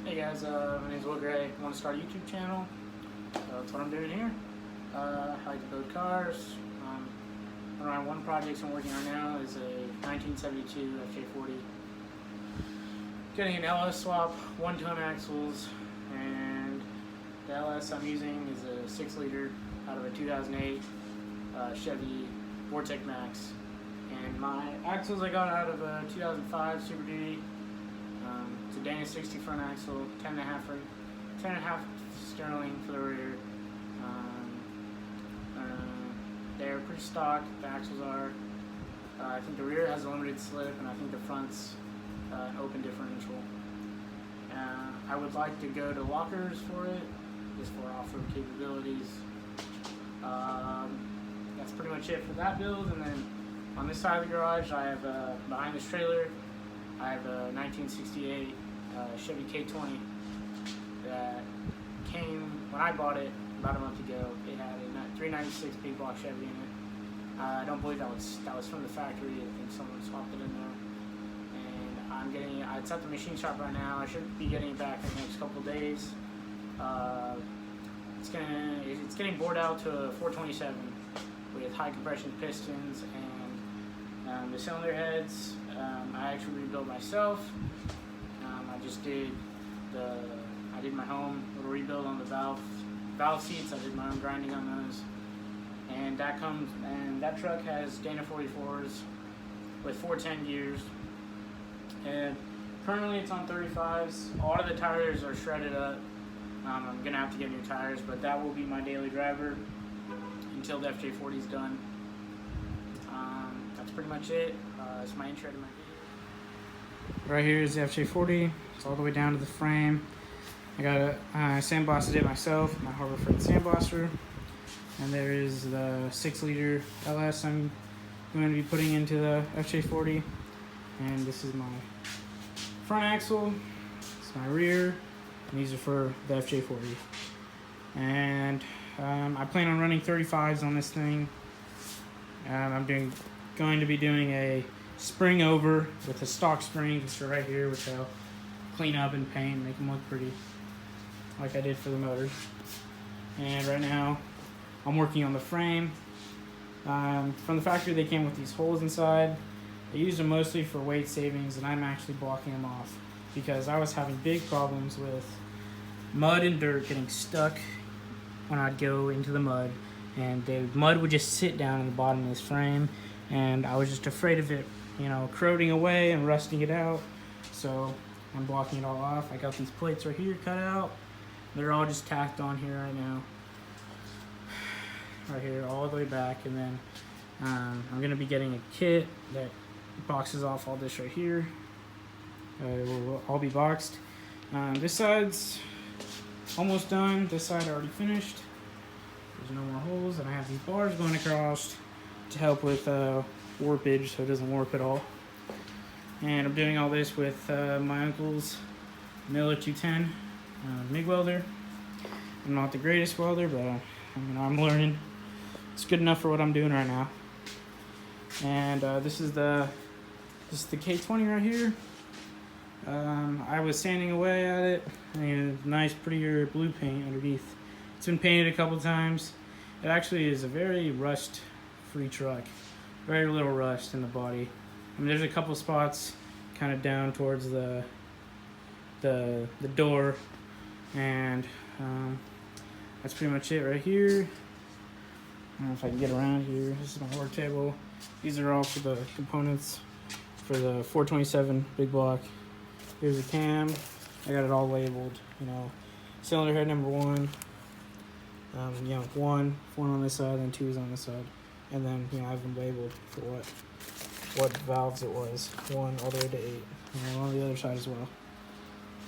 Hey guys, my name is Will Gray. I want to start a YouTube channel. That's what I'm doing here. I like to build cars. Around one project I'm working on now is a 1972 FJ40. Getting an LS swap, 1-ton axles, and the LS I'm using is a 6-liter out of a 2008 Chevy Vortec Max. And my axles I got out of a 2005 Super Duty. It's a Dana 60 front axle, 10.5 sterling for the rear. They're pretty stock, the axles are. I think the rear has a limited slip, and I think the front's an open differential. I would like to go to lockers for it, just for off-road capabilities. That's pretty much it for that build. And then on this side of the garage, I have behind this trailer, I have a 1968 Chevy K20 that came when I bought it about a month ago. It had a 396 big block Chevy in it. I don't believe that was from the factory. I think someone swapped it in there. And I'm getting it's at the machine shop right now. I should be getting it back in the next couple of days. It's getting bored out to a 427 with high compression pistons, and the cylinder heads I actually rebuilt myself. I did my home little rebuild on the valve seats. I did my own grinding on those, and that truck has Dana 44s with 410 gears, and currently it's on 35s. A lot of the tires are shredded up. I'm gonna have to get new tires, but that will be my daily driver until the FJ40 is done. That's pretty much it. It's my intro to my video. Right here is the FJ40. It's all the way down to the frame. I got a sandblasted it myself, my Harbor Freight sandblaster. And there is the 6-liter LS I'm going to be putting into the FJ40. And this is my front axle. It's my rear. And these are for the FJ40. And I plan on running 35s on this thing. I'm going to be doing a spring over with a stock spring just right here, which I'll clean up and paint, make them look pretty, like I did for the motor. And right now, I'm working on the frame. From the factory, they came with these holes inside. I used them mostly for weight savings, and I'm actually blocking them off because I was having big problems with mud and dirt getting stuck when I'd go into the mud, and the mud would just sit down in the bottom of this frame, and I was just afraid of it, corroding away and rusting it out. So I'm blocking it all off. I got these plates right here cut out. They're all just tacked on here right now. Right here, all the way back. And then I'm gonna be getting a kit that boxes off all this right here. It will all be boxed. This side's almost done. This side already finished. There's no more holes, and I have these bars going across to help with warpage so it doesn't warp at all. And I'm doing all this with my uncle's Miller 210 MIG welder. I'm not the greatest welder, but I'm learning. It's good enough for what I'm doing right now. And this is the K20 right here. I was sanding away at it, and nice, prettier blue paint underneath. It's been painted a couple times. It actually is a very rust-free truck. Very little rust in the body. There's a couple spots kind of down towards the door, and that's pretty much it right here. I don't know if I can get around here. This is my work table. These are all for the components for the 427 big block. Here's a cam. I got it all labeled. Cylinder head number 1. One on this side, and 2 is on this side. And then I have them labeled for what valves it was, 1 all the way to 8, and on the other side as well.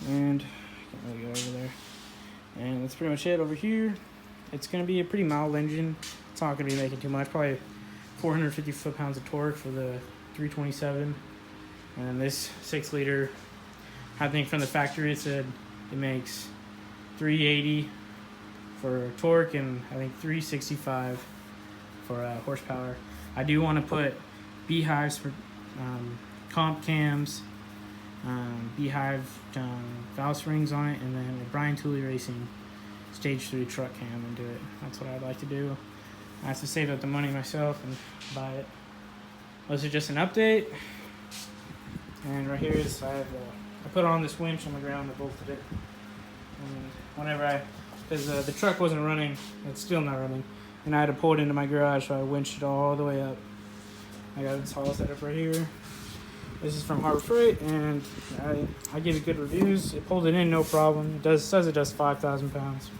And can't really go over there. And that's pretty much it over here. It's gonna be a pretty mild engine. It's not gonna be making too much, probably 450 foot-pounds of torque for the 327. And then this 6-liter, I think from the factory it said it makes 380 for torque, and I think 365 for horsepower. I do want to put beehives for comp cams Beehive valve springs on it, and then a Brian Tooley Racing Stage 3 truck cam into it. That's what I'd like to do. I have to save up the money myself and buy it. This is just an update. And right here is I put on this winch on the ground and bolted it. And whenever because the truck wasn't running, it's still not running, and I had to pull it into my garage, so I winched it all the way up. I got this all set up right here. This is from Harbor Freight, and I give it good reviews. It pulled it in no problem. Says it does 5,000 pounds.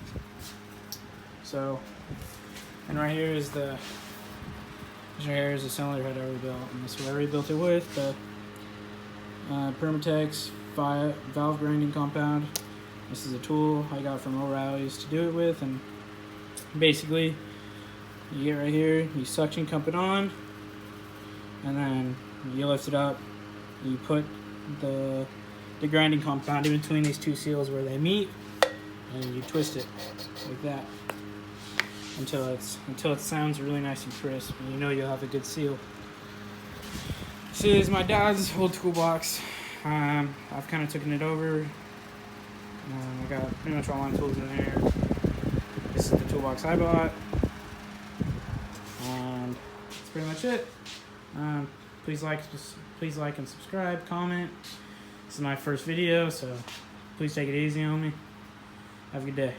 So, and right here is the cylinder head I rebuilt, and this is what I rebuilt it with. The Permatex valve grinding compound. This is a tool I got from O'Reilly's to do it with, and basically you get right here, you suction cup it on, and then you lift it up. You put the grinding compound in between these two seals where they meet, and you twist it like that until it sounds really nice and crisp, and you know you'll have a good seal. This is my dad's old toolbox. I've kind of taken it over. I got pretty much all my tools in there. This is the toolbox I bought, and that's pretty much it. Please like and subscribe, comment. This is my first video, so please take it easy on me. Have a good day.